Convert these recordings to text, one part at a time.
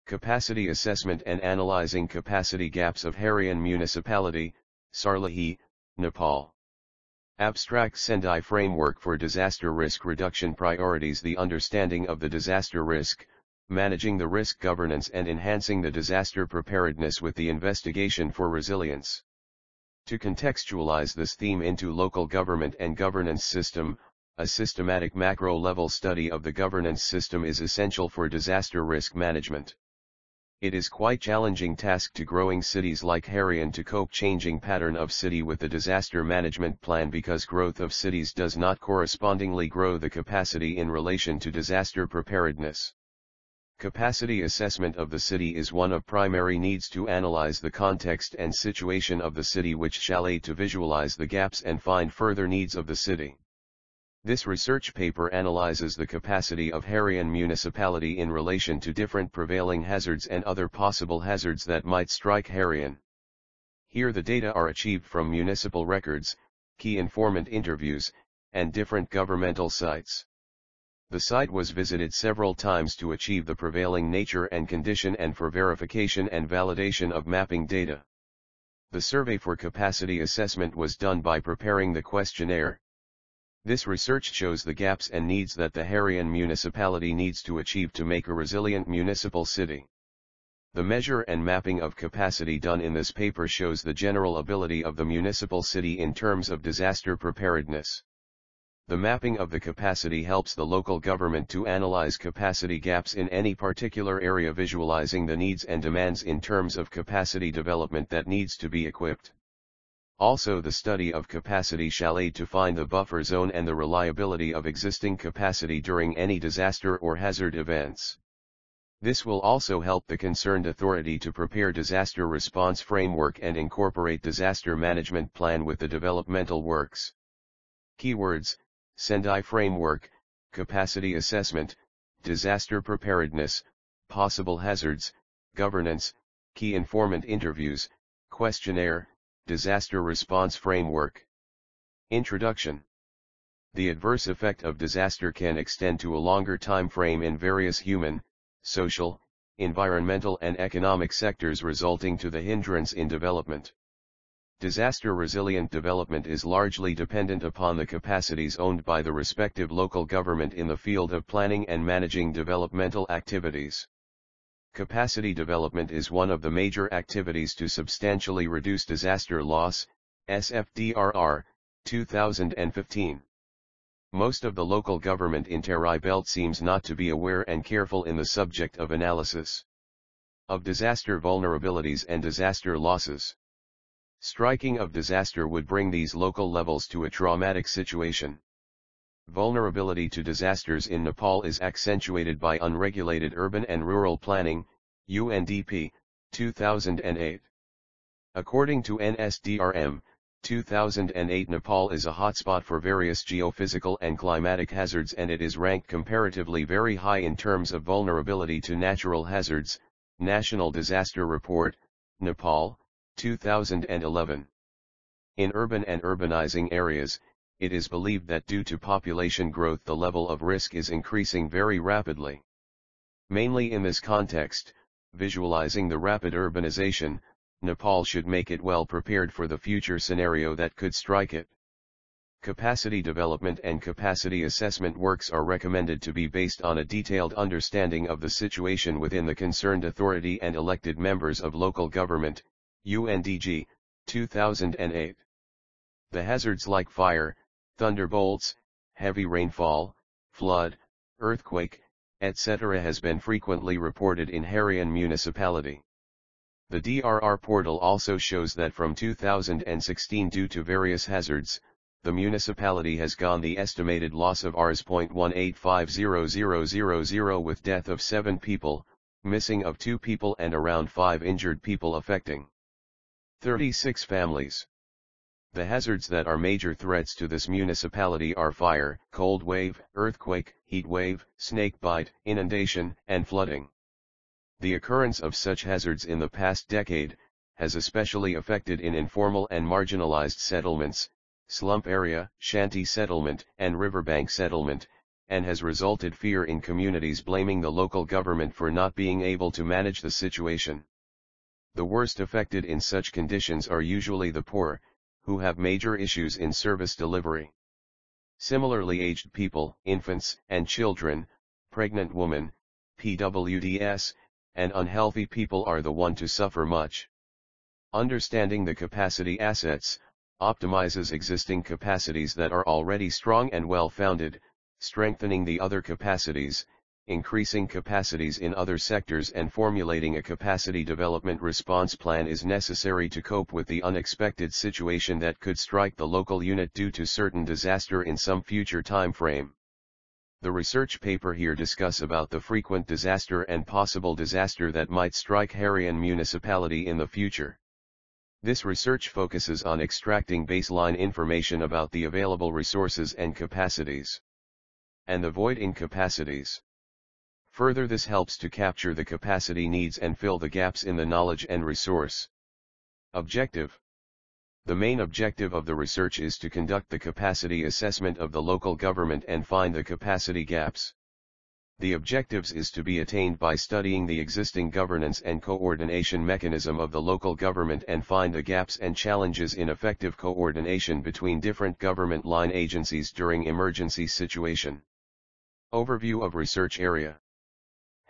Capacity Assessment and Analyzing Capacity Gaps of Harion Municipality, Sarlahi, Nepal. Abstract Sendai Framework for Disaster Risk Reduction Priorities: the understanding of the disaster risk, managing the risk governance and enhancing the disaster preparedness with the investigation for resilience. To contextualize this theme into local government and governance system, a systematic macro-level study of the governance system is essential for disaster risk management. It is quite challenging task to growing cities like Harrion to cope changing pattern of city with the disaster management plan, because growth of cities does not correspondingly grow the capacity in relation to disaster preparedness. Capacity assessment of the city is one of primary needs to analyze the context and situation of the city, which shall aid to visualize the gaps and find further needs of the city. This research paper analyzes the capacity of Harion Municipality in relation to different prevailing hazards and other possible hazards that might strike Harrion. Here the data are achieved from municipal records, key informant interviews, and different governmental sites. The site was visited several times to achieve the prevailing nature and condition and for verification and validation of mapping data. The survey for capacity assessment was done by preparing the questionnaire. This research shows the gaps and needs that the Harion Municipality needs to achieve to make a resilient municipal city. The measure and mapping of capacity done in this paper shows the general ability of the municipal city in terms of disaster preparedness. The mapping of the capacity helps the local government to analyze capacity gaps in any particular area, visualizing the needs and demands in terms of capacity development that needs to be equipped. Also, the study of capacity shall aid to find the buffer zone and the reliability of existing capacity during any disaster or hazard events. This will also help the concerned authority to prepare disaster response framework and incorporate disaster management plan with the developmental works. Keywords: Sendai Framework, Capacity Assessment, Disaster Preparedness, Possible Hazards, Governance, Key Informant Interviews, Questionnaire, Disaster Response Framework. Introduction. The adverse effect of disaster can extend to a longer time frame in various human, social, environmental and economic sectors, resulting to the hindrance in development. Disaster resilient development is largely dependent upon the capacities owned by the respective local government in the field of planning and managing developmental activities. Capacity development is one of the major activities to substantially reduce disaster loss, SFDRR, 2015. Most of the local government in Terai Belt seems not to be aware and careful in the subject of analysis of disaster vulnerabilities and disaster losses. Striking of disaster would bring these local levels to a traumatic situation. Vulnerability to disasters in Nepal is accentuated by unregulated urban and rural planning, UNDP, 2008. According to NSDRM, 2008, Nepal is a hotspot for various geophysical and climatic hazards, and it is ranked comparatively very high in terms of vulnerability to natural hazards. National Disaster Report, Nepal, 2011. In urban and urbanizing areas, it is believed that due to population growth the level of risk is increasing very rapidly. Mainly in this context, visualizing the rapid urbanization, Nepal should make it well prepared for the future scenario that could strike it. Capacity development and capacity assessment works are recommended to be based on a detailed understanding of the situation within the concerned authority and elected members of local government, UNDG, 2008. The hazards like fire, thunderbolts, heavy rainfall, flood, earthquake, etc. has been frequently reported in Harion Municipality. The DRR portal also shows that from 2016, due to various hazards, the municipality has gone the estimated loss of Rs.1850000 with death of 7 people, missing of 2 people and around 5 injured people, affecting 36 families. The hazards that are major threats to this municipality are fire, cold wave, earthquake, heat wave, snake bite, inundation, and flooding. The occurrence of such hazards in the past decade has especially affected in informal and marginalized settlements, slump area, shanty settlement, and riverbank settlement, and has resulted fear in communities blaming the local government for not being able to manage the situation. The worst affected in such conditions are usually the poor, who have major issues in service delivery. Similarly, aged people, infants and children, pregnant women, PWDs, and unhealthy people are the one to suffer much. Understanding the capacity assets optimizes existing capacities that are already strong and well-founded, strengthening the other capacities, increasing capacities in other sectors, and formulating a capacity development response plan is necessary to cope with the unexpected situation that could strike the local unit due to certain disaster in some future time frame. The research paper here discuss about the frequent disaster and possible disaster that might strike Harion Municipality in the future. This research focuses on extracting baseline information about the available resources and capacities, and the void in capacities. Further, this helps to capture the capacity needs and fill the gaps in the knowledge and resource. Objective. The main objective of the research is to conduct the capacity assessment of the local government and find the capacity gaps. The objectives is to be attained by studying the existing governance and coordination mechanism of the local government and find the gaps and challenges in effective coordination between different government line agencies during emergency situation. Overview of research area.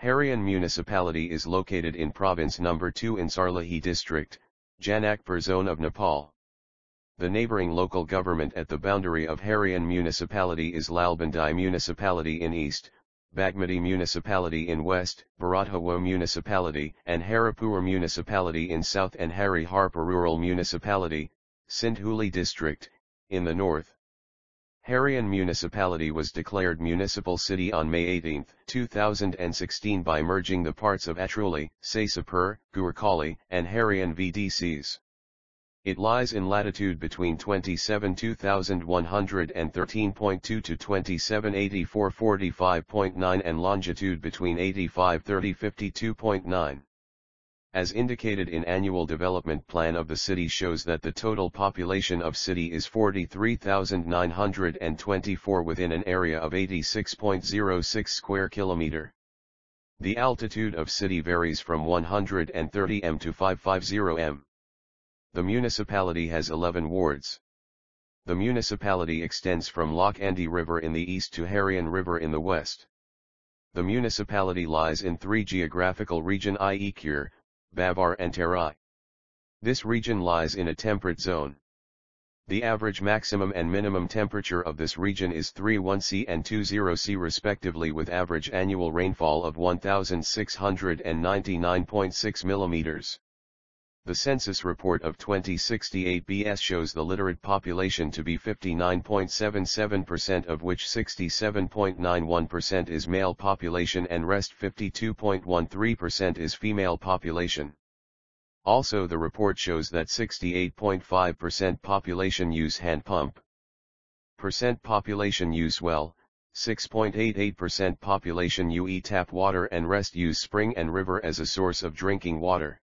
Harion Municipality is located in Province No. 2 in Sarlahi District, Janakpur Zone of Nepal. The neighboring local government at the boundary of Harion Municipality is Lalbandai Municipality in east, Bagmati Municipality in west, Bharathawa Municipality and Haripur Municipality in south, and Harihar Rural Municipality, Sindhuli District, in the north. Harion Municipality was declared municipal city on May 18, 2016 by merging the parts of Atruli, Saisapur, Gurkhali, and Harion VDCs. It lies in latitude between 27,2113.2 to 278445.9 and longitude between 853052.9. As indicated in Annual Development Plan of the city shows that the total population of city is 43,924 within an area of 86.06 square kilometer. The altitude of city varies from 130 m to 550 m. The municipality has 11 wards. The municipality extends from Loch Andy River in the east to Harrion River in the west. The municipality lies in three geographical regions, i.e. Kure, Bavar and Terai. This region lies in a temperate zone. The average maximum and minimum temperature of this region is 31 C and 20 C respectively, with average annual rainfall of 1,699.6 millimeters. The census report of 2068 BS shows the literate population to be 59.77%, of which 67.91% is male population and rest 52.13% is female population. Also, the report shows that 68.5% population use hand pump, population use well, 6.88% population use tap water, and rest use spring and river as a source of drinking water.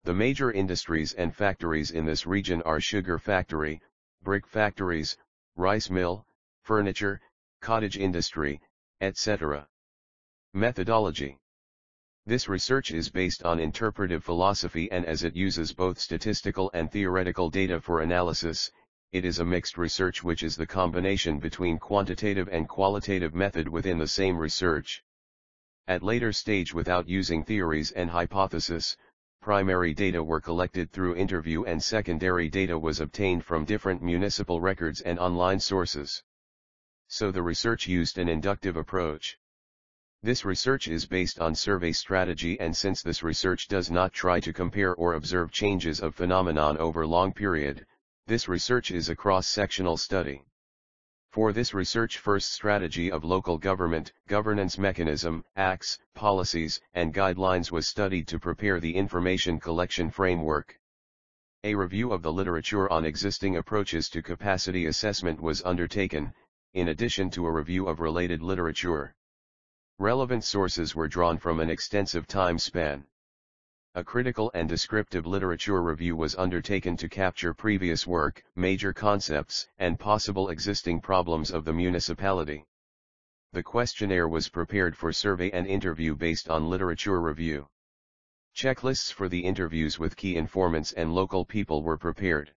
The major industries and factories in this region are sugar factory, brick factories, rice mill, furniture, cottage industry, etc. Methodology. This research is based on interpretive philosophy, and as it uses both statistical and theoretical data for analysis, it is a mixed research which is the combination between quantitative and qualitative method within the same research. At later stage, without using theories and hypothesis, primary data were collected through interview and secondary data was obtained from different municipal records and online sources. So the research used an inductive approach. This research is based on survey strategy, and since this research does not try to compare or observe changes of phenomenon over long period, this research is a cross-sectional study. For this research, first strategy of local government, governance mechanism, acts, policies, and guidelines was studied to prepare the information collection framework. A review of the literature on existing approaches to capacity assessment was undertaken, in addition to a review of related literature. Relevant sources were drawn from an extensive time span. A critical and descriptive literature review was undertaken to capture previous work, major concepts, and possible existing problems of the municipality. The questionnaire was prepared for survey and interview based on literature review. Checklists for the interviews with key informants and local people were prepared.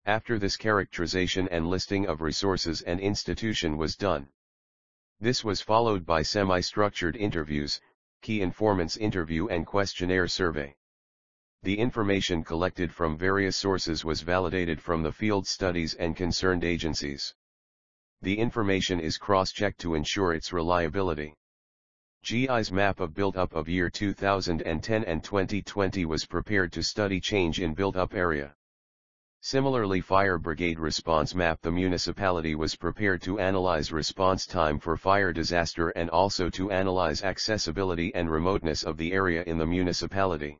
After this, characterization and listing of resources and institution was done. This was followed by semi-structured interviews, key informants interview and questionnaire survey. The information collected from various sources was validated from the field studies and concerned agencies. The information is cross-checked to ensure its reliability. GI's map of built-up of year 2010 and 2020 was prepared to study change in built-up area. Similarly, fire brigade response map, the municipality was prepared to analyze response time for fire disaster and also to analyze accessibility and remoteness of the area in the municipality.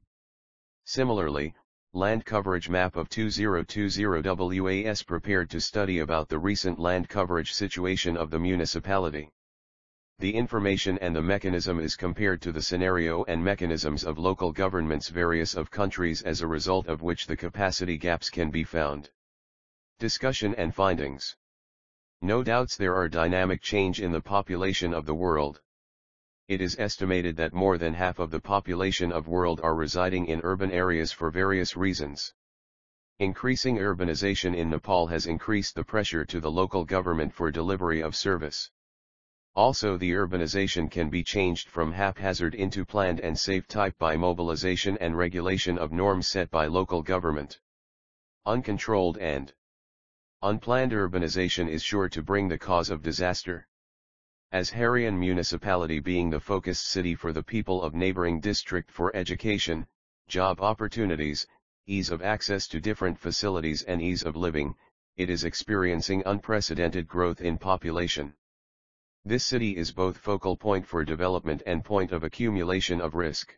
Similarly, land coverage map of 2020 WAS prepared to study about the recent land coverage situation of the municipality. The information and the mechanism is compared to the scenario and mechanisms of local governments various of countries, as a result of which the capacity gaps can be found. Discussion and findings. No doubts there are dynamic change in the population of the world. It is estimated that more than half of the population of world are residing in urban areas for various reasons. Increasing urbanization in Nepal has increased the pressure to the local government for delivery of service. Also, the urbanization can be changed from haphazard into planned and safe type by mobilization and regulation of norms set by local government. Uncontrolled and unplanned urbanization is sure to bring the cause of disaster. As Harion Municipality being the focused city for the people of neighboring district for education, job opportunities, ease of access to different facilities and ease of living, it is experiencing unprecedented growth in population. This city is both focal point for development and point of accumulation of risk.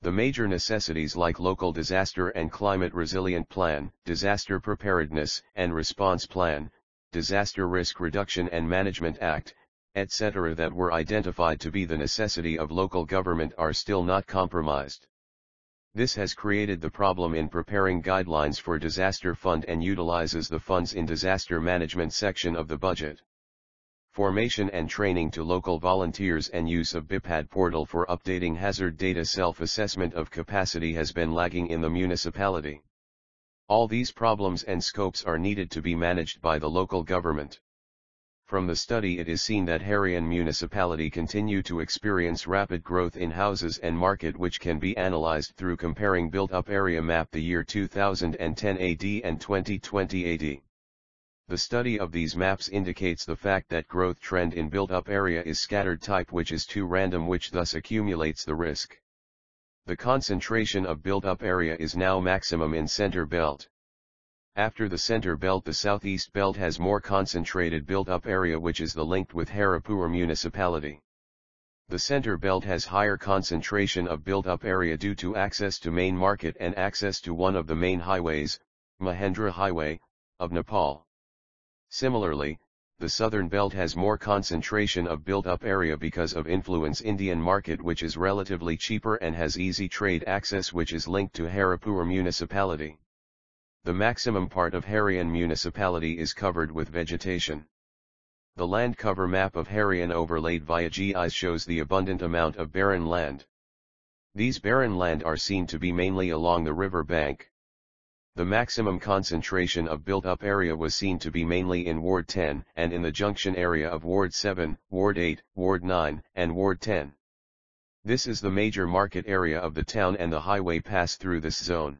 The major necessities like local disaster and climate resilient plan, disaster preparedness and response plan, disaster risk reduction and management act, etc. that were identified to be the necessity of local government are still not compromised. This has created the problem in preparing guidelines for disaster fund and utilizes the funds in disaster management section of the budget. Formation and training to local volunteers and use of BIPAD portal for updating hazard data self-assessment of capacity has been lagging in the municipality. All these problems and scopes are needed to be managed by the local government. From the study it is seen that Harion Municipality continue to experience rapid growth in houses and market, which can be analyzed through comparing built-up area map the year 2010 AD and 2020 AD. The study of these maps indicates the fact that growth trend in built-up area is scattered type, which is too random, which thus accumulates the risk. The concentration of built-up area is now maximum in center belt. After the center belt, the southeast belt has more concentrated built-up area, which is the linked with Haripur municipality. The center belt has higher concentration of built-up area due to access to main market and access to one of the main highways, Mahendra Highway, of Nepal. Similarly, the southern belt has more concentration of built-up area because of influence Indian market, which is relatively cheaper and has easy trade access, which is linked to Haripur municipality. The maximum part of Harion municipality is covered with vegetation. The land cover map of Harrion overlaid via GIS shows the abundant amount of barren land. These barren land are seen to be mainly along the river bank. The maximum concentration of built-up area was seen to be mainly in Ward 10 and in the junction area of Ward 7, Ward 8, Ward 9, and Ward 10. This is the major market area of the town and the highway pass through this zone.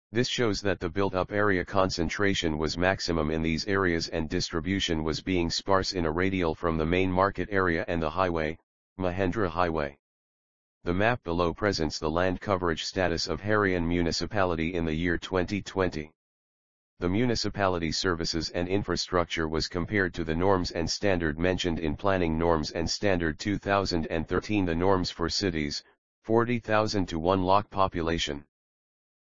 This shows that the built-up area concentration was maximum in these areas and distribution was being sparse in a radial from the main market area and the highway, Mahendra Highway. The map below presents the land coverage status of Harion Municipality in the year 2020. The municipality services and infrastructure was compared to the norms and standard mentioned in Planning Norms and Standard 2013. The norms for cities, 40,000 to 1 lakh population.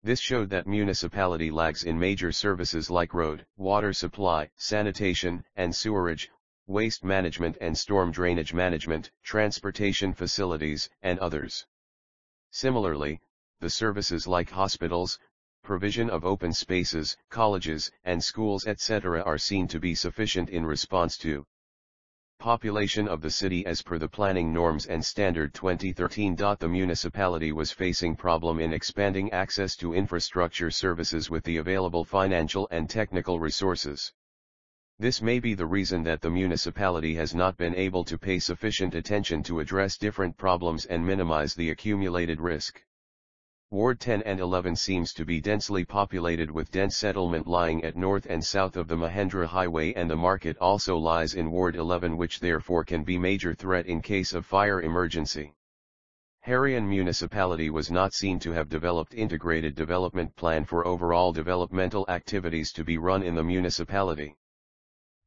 This showed that municipality lags in major services like road, water supply, sanitation and sewerage, waste management and storm drainage management, transportation facilities, and others. Similarly, the services like hospitals, provision of open spaces, colleges, and schools etc. are seen to be sufficient in response to Population of the city as per the Planning Norms and Standard 2013. The municipality was facing problem in expanding access to infrastructure services with the available financial and technical resources. This may be the reason that the municipality has not been able to pay sufficient attention to address different problems and minimize the accumulated risk. Ward 10 and 11 seems to be densely populated with dense settlement lying at north and south of the Mahendra Highway, and the market also lies in Ward 11, which therefore can be major threat in case of fire emergency. Harion Municipality was not seen to have developed integrated development plan for overall developmental activities to be run in the municipality.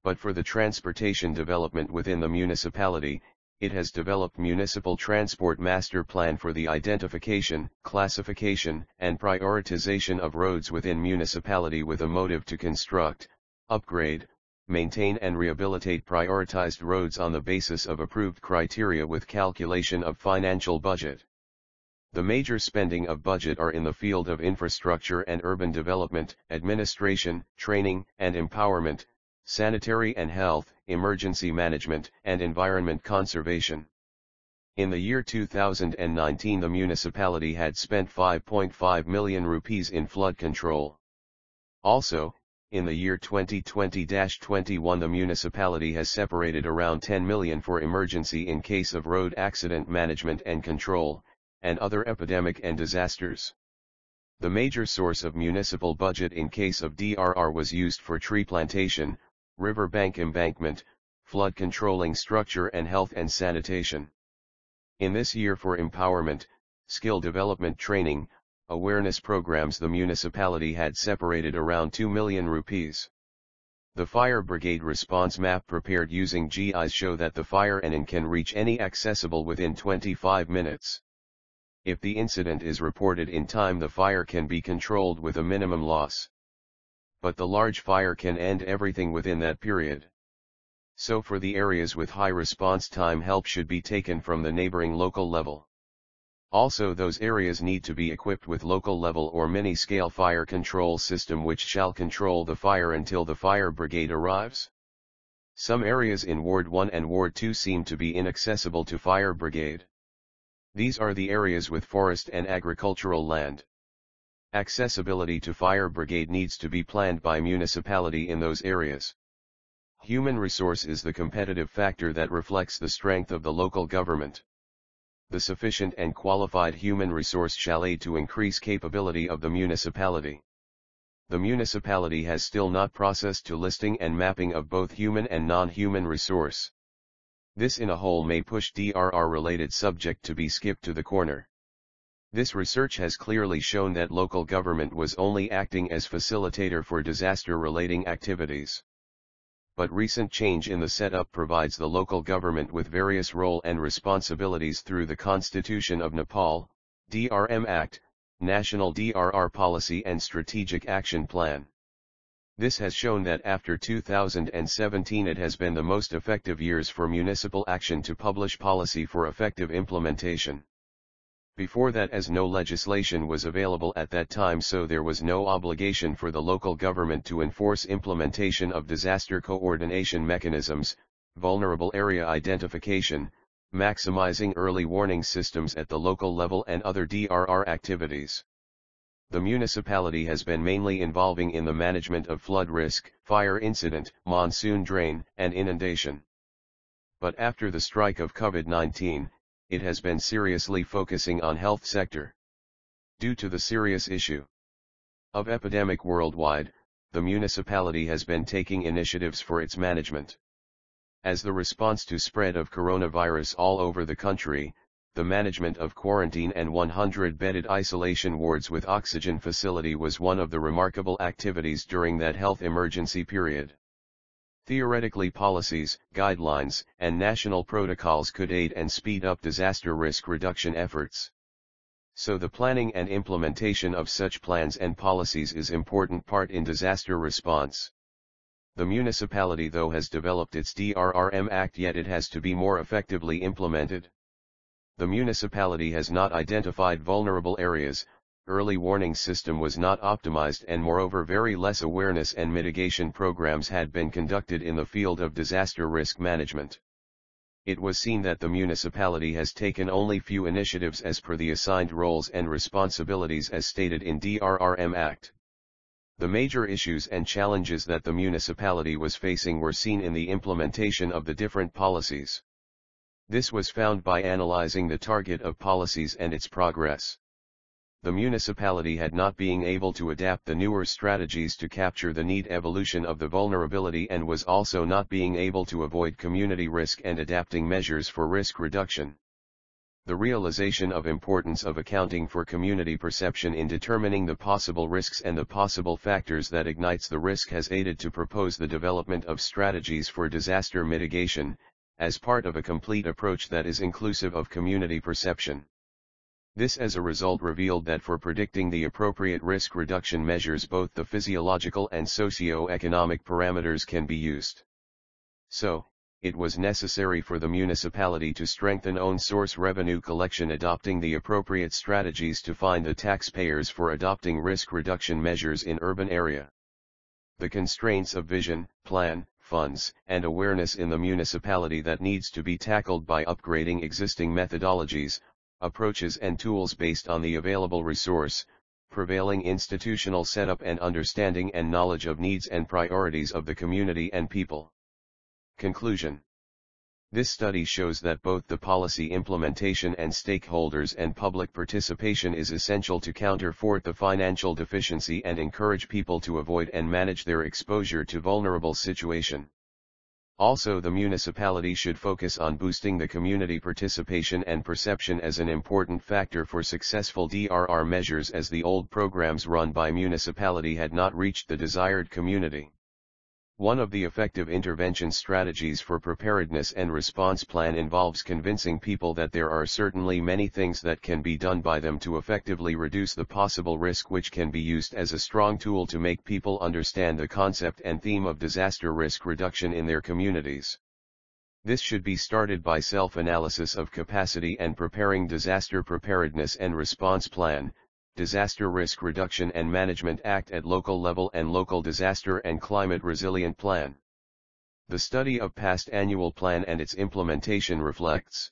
But for the transportation development within the municipality, it has developed Municipal Transport Master Plan for the identification, classification, and prioritization of roads within municipality with a motive to construct, upgrade, maintain and rehabilitate prioritized roads on the basis of approved criteria with calculation of financial budget. The major spending of budget are in the field of infrastructure and urban development, administration, training and empowerment, sanitary and health, emergency management, and environment conservation. In the year 2019, the municipality had spent 5.5 million rupees in flood control. Also, in the year 2020-21, the municipality has separated around 10 million for emergency in case of road accident management and control, and other epidemic and disasters. The major source of municipal budget in case of DRR was used for tree plantation, riverbank embankment, flood controlling structure and health and sanitation. In this year for empowerment, skill development training, awareness programs, the municipality had separated around 2 million rupees. The fire brigade response map prepared using GIS show that the fire engine can reach any accessible within 25 minutes. If the incident is reported in time, the fire can be controlled with a minimum loss. But the large fire can end everything within that period. So for the areas with high response time, help should be taken from the neighboring local level. Also, those areas need to be equipped with local level or mini-scale fire control system which shall control the fire until the fire brigade arrives. Some areas in Ward 1 and Ward 2 seem to be inaccessible to fire brigade. These are the areas with forest and agricultural land. Accessibility to fire brigade needs to be planned by municipality in those areas. Human resource is the competitive factor that reflects the strength of the local government. The sufficient and qualified human resource shall aid to increase capability of the municipality. The municipality has still not processed to listing and mapping of both human and non-human resource. This in a whole may push DRR related subject to be skipped to the corner. This research has clearly shown that local government was only acting as facilitator for disaster-relating activities. But recent change in the setup provides the local government with various role and responsibilities through the Constitution of Nepal, DRM Act, National DRR Policy and Strategic Action Plan. This has shown that after 2017 it has been the most effective years for municipal action to publish policy for effective implementation. Before that, as no legislation was available at that time, so there was no obligation for the local government to enforce implementation of disaster coordination mechanisms, vulnerable area identification, maximizing early warning systems at the local level and other DRR activities. The municipality has been mainly involving in the management of flood risk, fire incident, monsoon drain, and inundation. But after the strike of COVID-19, it has been seriously focusing on health sector. Due to the serious issue of epidemic worldwide, the municipality has been taking initiatives for its management. As the response to spread of coronavirus all over the country, the management of quarantine and 100-bedded isolation wards with oxygen facility was one of the remarkable activities during that health emergency period. Theoretically, policies, guidelines, and national protocols could aid and speed up disaster risk reduction efforts. So the planning and implementation of such plans and policies is important part in disaster response. The municipality though has developed its DRRM Act, yet it has to be more effectively implemented. The municipality has not identified vulnerable areas, early warning system was not optimized, and moreover very less awareness and mitigation programs had been conducted in the field of disaster risk management. it was seen that the municipality has taken only few initiatives as per the assigned roles and responsibilities as stated in DRRM Act. The major issues and challenges that the municipality was facing were seen in the implementation of the different policies. This was found by analyzing the target of policies and its progress. The municipality had not been able to adapt the newer strategies to capture the need evolution of the vulnerability and was also not being able to avoid community risk and adapting measures for risk reduction. The realization of importance of accounting for community perception in determining the possible risks and the possible factors that ignites the risk has aided to propose the development of strategies for disaster mitigation, as part of a complete approach that is inclusive of community perception. This as a result revealed that for predicting the appropriate risk reduction measures both the physiological and socio-economic parameters can be used. So, it was necessary for the municipality to strengthen own source revenue collection, adopting the appropriate strategies to find the taxpayers for adopting risk reduction measures in urban area. The constraints of vision, plan, funds, and awareness in the municipality that needs to be tackled by upgrading existing methodologies, approaches and tools based on the available resource, prevailing institutional setup and understanding and knowledge of needs and priorities of the community and people. Conclusion. This study shows that both the policy implementation and stakeholders and public participation is essential to counter forth the financial deficiency and encourage people to avoid and manage their exposure to vulnerable situation. Also, the municipality should focus on boosting the community participation and perception as an important factor for successful DRR measures, as the old programs run by municipality had not reached the desired community. One of the effective intervention strategies for preparedness and response plan involves convincing people that there are certainly many things that can be done by them to effectively reduce the possible risk, which can be used as a strong tool to make people understand the concept and theme of disaster risk reduction in their communities. This should be started by self-analysis of capacity and preparing disaster preparedness and response plan, Disaster Risk Reduction and Management Act at local level, and local disaster and climate resilient plan. The study of past annual plan and its implementation reflects